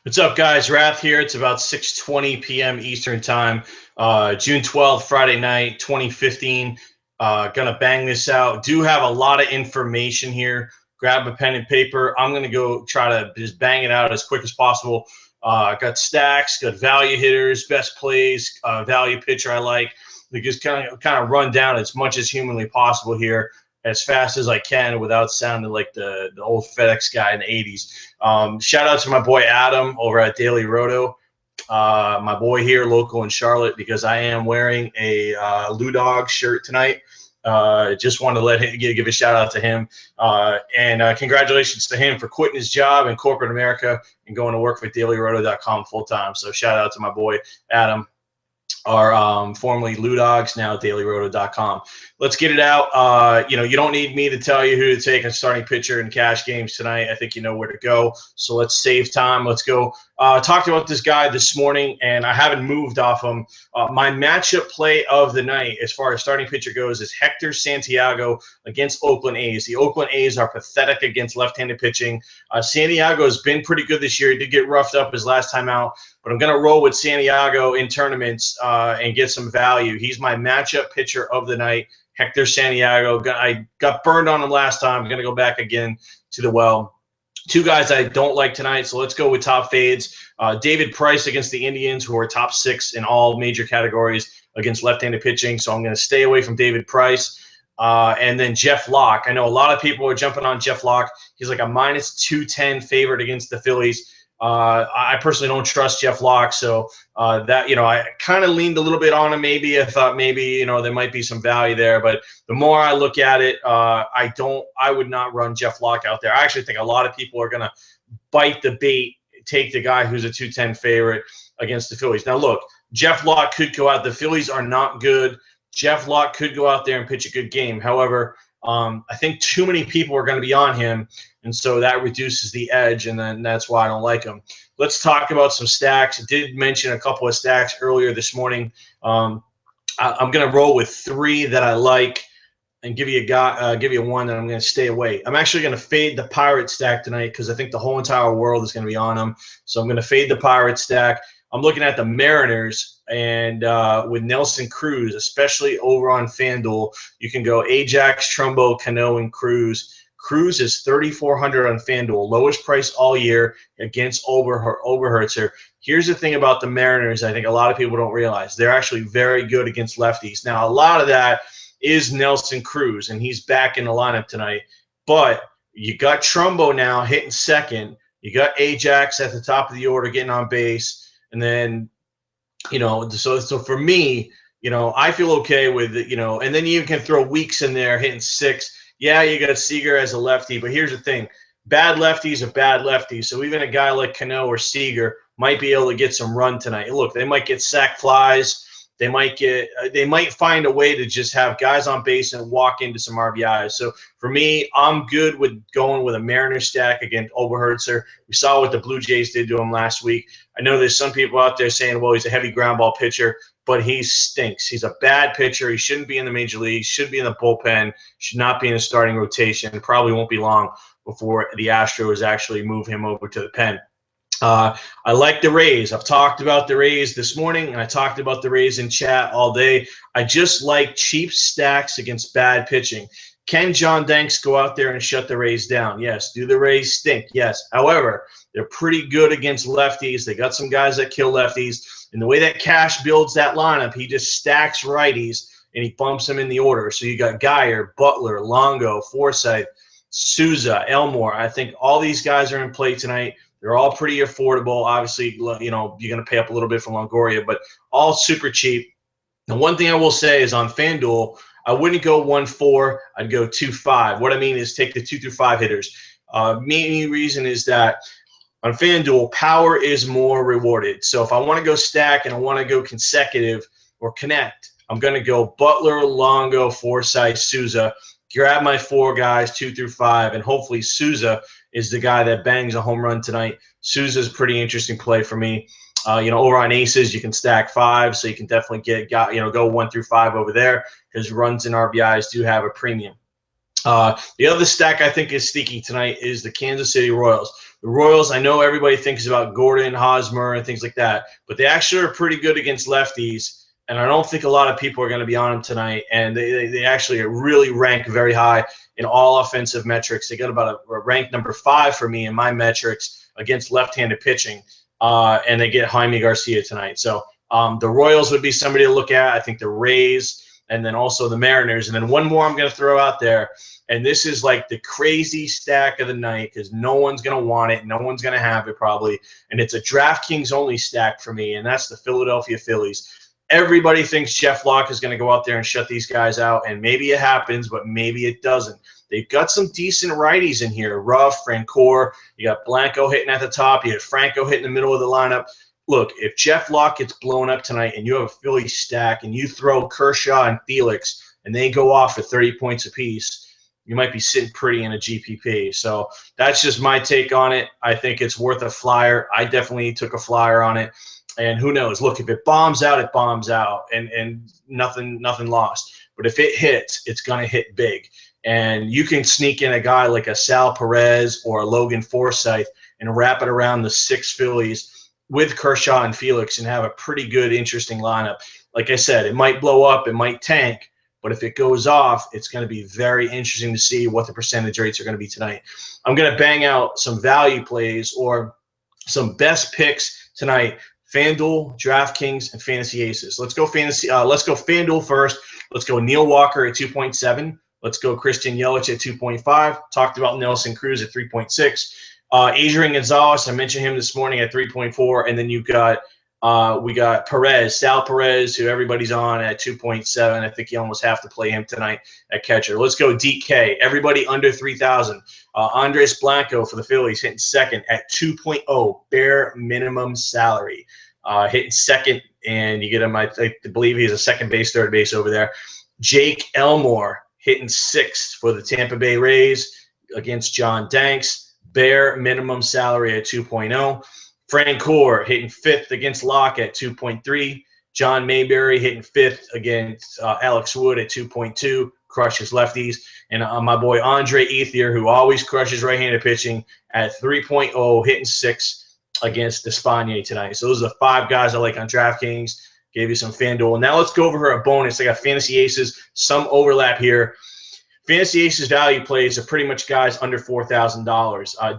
What's up, guys? Rath here. It's about 6:20 p.m. Eastern Time, June 12th, Friday night, 2015. Gonna bang this out. Do have a lot of information here. Grab a pen and paper. I'm gonna go try to just bang it out as quick as possible. Got stacks, got value hitters, best plays, value pitcher I like. We just kind of run down as much as humanly possible here, as fast as I can without sounding like the old FedEx guy in the 80s. Shout out to my boy Adam over at Daily Roto, my boy here, local in Charlotte, because I am wearing a Lou Dog shirt tonight. Just wanted to let him give a shout out to him, and congratulations to him for quitting his job in corporate America and going to work for DailyRoto.com full time. So shout out to my boy Adam, are formerly Lou Dogs, now DailyRoto.com. Let's get it out. You don't need me to tell you who to take a starting pitcher in cash games tonight. I think you know where to go. So let's save time. Let's go. Talked about this guy this morning, and I haven't moved off him. My matchup play of the night, as far as starting pitcher goes, is Hector Santiago against Oakland A's. The Oakland A's are pathetic against left-handed pitching. Santiago has been pretty good this year. He did get roughed up his last time out, but I'm going to roll with Santiago in tournaments and get some value. He's my matchup pitcher of the night, Hector Santiago. I got burned on him last time. I'm going to go back again to the well. Two guys I don't like tonight, so let's go with top fades. David Price against the Indians, who are top 6 in all major categories against left-handed pitching, so I'm going to stay away from David Price. And then Jeff Locke. I know a lot of people are jumping on Jeff Locke. He's like a minus 210 favorite against the Phillies. I personally don't trust Jeff Locke, so I kind of leaned a little bit on him. Maybe I thought maybe there might be some value there, but the more I look at it, I would not run Jeff Locke out there. I actually think a lot of people are gonna bite the bait, take the guy who's a 210 favorite against the Phillies. Now look, Jeff Locke could go out. The Phillies are not good. Jeff Locke could go out there and pitch a good game. However, I think too many people are going to be on him, and so that reduces the edge, and then that's why I don't like him. Let's talk about some stacks. I did mention a couple of stacks earlier this morning. I'm going to roll with 3 that I like and give you one that I'm going to stay away. I'm actually going to fade the Pirate stack tonight because I think the whole entire world is going to be on him. So I'm going to fade the Pirate stack. I'm looking at the Mariners, and with Nelson Cruz, especially over on FanDuel, you can go Ajax, Trumbo, Cano, and Cruz. Cruz is 3,400 on FanDuel, lowest price all year against Oberherzer. Here's the thing about the Mariners I think a lot of people don't realize. They're actually very good against lefties. Now, a lot of that is Nelson Cruz, and he's back in the lineup tonight. But you got Trumbo now hitting second. You got Ajax at the top of the order getting on base. And then, so for me, I feel okay with it, and then you can throw Weeks in there hitting 6. Yeah, you got Seager as a lefty, but here's the thing. Bad lefties are bad lefties. So even a guy like Cano or Seager might be able to get some run tonight. Look, they might get sack flies. They might find a way to just have guys on base and walk into some RBIs. So for me, I'm good with going with a Mariners stack against Oberherzer. We saw what the Blue Jays did to him last week. I know there's some people out there saying, well, he's a heavy ground ball pitcher, but he stinks. He's a bad pitcher. He shouldn't be in the major leagues, should be in the bullpen, should not be in the starting rotation. It probably won't be long before the Astros actually move him over to the pen. I like the Rays. I've talked about the Rays this morning, and I talked about the Rays in chat all day. I just like cheap stacks against bad pitching. Can John Danks go out there and shut the Rays down? Yes. Do the Rays stink? Yes. However, they're pretty good against lefties. They got some guys that kill lefties. And the way that Cash builds that lineup, he just stacks righties, and he bumps them in the order. So you got Geyer, Butler, Longo, Forsythe, Souza, Elmore. I think all these guys are in play tonight. They're all pretty affordable. Obviously, you're going to pay up a little bit for Longoria, but all super cheap. The one thing I will say is on FanDuel, I wouldn't go 1-4. I'd go 2-5. What I mean is take the 2 through 5 hitters. Main reason is that on FanDuel, power is more rewarded. So if I want to go stack and I want to go consecutive or connect, I'm going to go Butler, Longo, Forsythe, Souza. Grab my 4 guys, 2 through 5, and hopefully Souza is the guy that bangs a home run tonight. Souza's a pretty interesting play for me. Over on Aces, you can stack 5, so you can definitely go 1 through 5 over there because runs and RBIs do have a premium. The other stack I think is sneaky tonight is the Kansas City Royals. The Royals, I know everybody thinks about Gordon, Hosmer, and things like that, but they actually are pretty good against lefties, and I don't think a lot of people are going to be on them tonight, and they actually really rank very high in all offensive metrics. They got about a rank number 5 for me in my metrics against left-handed pitching, and they get Jaime Garcia tonight. So the Royals would be somebody to look at. I think the Rays, and then also the Mariners. And then one more I'm going to throw out there, and this is like the crazy stack of the night because no one's going to want it. No one's going to have it probably. And it's a DraftKings only stack for me, and that's the Philadelphia Phillies. Everybody thinks Jeff Locke is going to go out there and shut these guys out, and maybe it happens, but maybe it doesn't. They've got some decent righties in here. Rath, Francoeur. You got Blanco hitting at the top. You have Franco hitting the middle of the lineup. Look, if Jeff Locke gets blown up tonight and you have a Philly stack and you throw Kershaw and Felix and they go off for 30 points apiece, you might be sitting pretty in a GPP. So that's just my take on it. I think it's worth a flyer. I definitely took a flyer on it. And who knows? Look, if it bombs out, it bombs out, and nothing lost. But if it hits, it's going to hit big. And you can sneak in a guy like a Sal Perez or a Logan Forsythe and wrap it around the 6 Phillies with Kershaw and Felix and have a pretty good, interesting lineup. Like I said, it might blow up, it might tank, but if it goes off, it's going to be very interesting to see what the percentage rates are going to be tonight. I'm going to bang out some value plays or some best picks tonight. FanDuel, DraftKings, and Fantasy Aces. Let's go FanDuel first. Let's go Neil Walker at 2.7. Let's go Christian Yelich at 2.5. Talked about Nelson Cruz at 3.6. Adrian Gonzalez, I mentioned him this morning at 3.4, and then we got Perez, Sal Perez, who everybody's on at 2.7. I think you almost have to play him tonight at catcher. Let's go DK. Everybody under 3,000. Andres Blanco for the Phillies hitting second at 2.0, bare minimum salary. Hitting second, and you get him, I believe he's a second base, third base over there. Jake Elmore hitting sixth for the Tampa Bay Rays against John Danks. Bare minimum salary at 2.0. Francoeur hitting fifth against Locke at 2.3. John Mayberry hitting fifth against Alex Wood at 2.2. Crushes lefties. And my boy Andre Ethier, who always crushes right-handed pitching, at 3.0, hitting sixth against Despaigne tonight. So those are the 5 guys I like on DraftKings. Gave you some FanDuel. Now let's go over her a bonus. I got Fantasy Aces, some overlap here. Fantasy Aces value plays are pretty much guys under $4,000.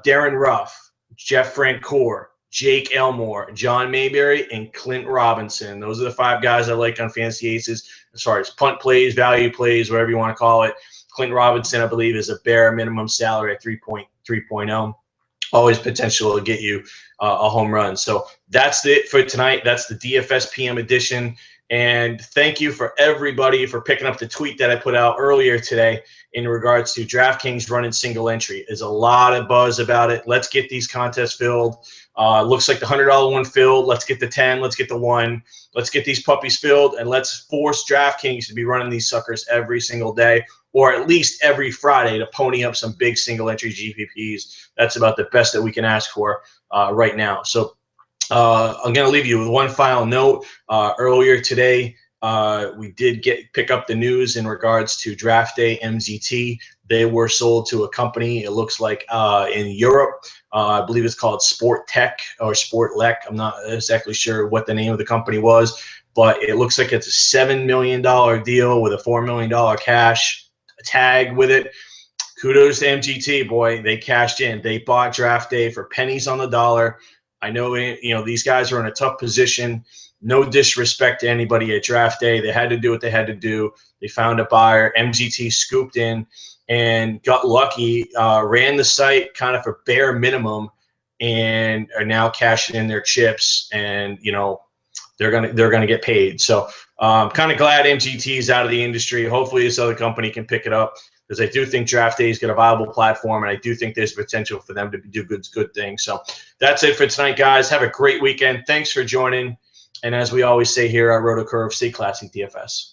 Darren Ruff, Jeff Francoeur, Jake Elmore, John Mayberry, and Clint Robinson. Those are the 5 guys I like on Fantasy Aces as far as punt plays, value plays, whatever you want to call it. Clint Robinson, I believe, is a bare minimum salary at 3.0. Always potential to get you a home run. So that's it for tonight. That's the DFS PM edition. And thank you for everybody for picking up the tweet that I put out earlier today in regards to DraftKings running single entry. There's a lot of buzz about it. Let's get these contests filled. Looks like the $100 one filled. Let's get the 10. Let's get the 1. Let's get these puppies filled, and let's force DraftKings to be running these suckers every single day, or at least every Friday, to pony up some big single entry GPPs. That's about the best that we can ask for right now. So I'm going to leave you with one final note. Earlier today, we did pick up the news in regards to Draft Day MZT. They were sold to a company, it looks like, in Europe. I believe it's called Sport Tech or Sport Lec. I'm not exactly sure what the name of the company was, but it looks like it's a $7 million deal with a $4 million cash tag with it. Kudos to MGT, boy. They cashed in. They bought Draft Day for pennies on the dollar. I know, these guys are in a tough position. No disrespect to anybody at Draft Day. They had to do what they had to do. They found a buyer. MGT scooped in and got lucky, ran the site kind of for bare minimum, and are now cashing in their chips. And they're gonna get paid. So I'm kind of glad MGT is out of the industry. Hopefully this other company can pick it up, because I do think Draft Day has got a viable platform, and I do think there's potential for them to do good things. So that's it for tonight, guys. Have a great weekend. Thanks for joining. And as we always say here at Roto Curve, stay classy, DFS.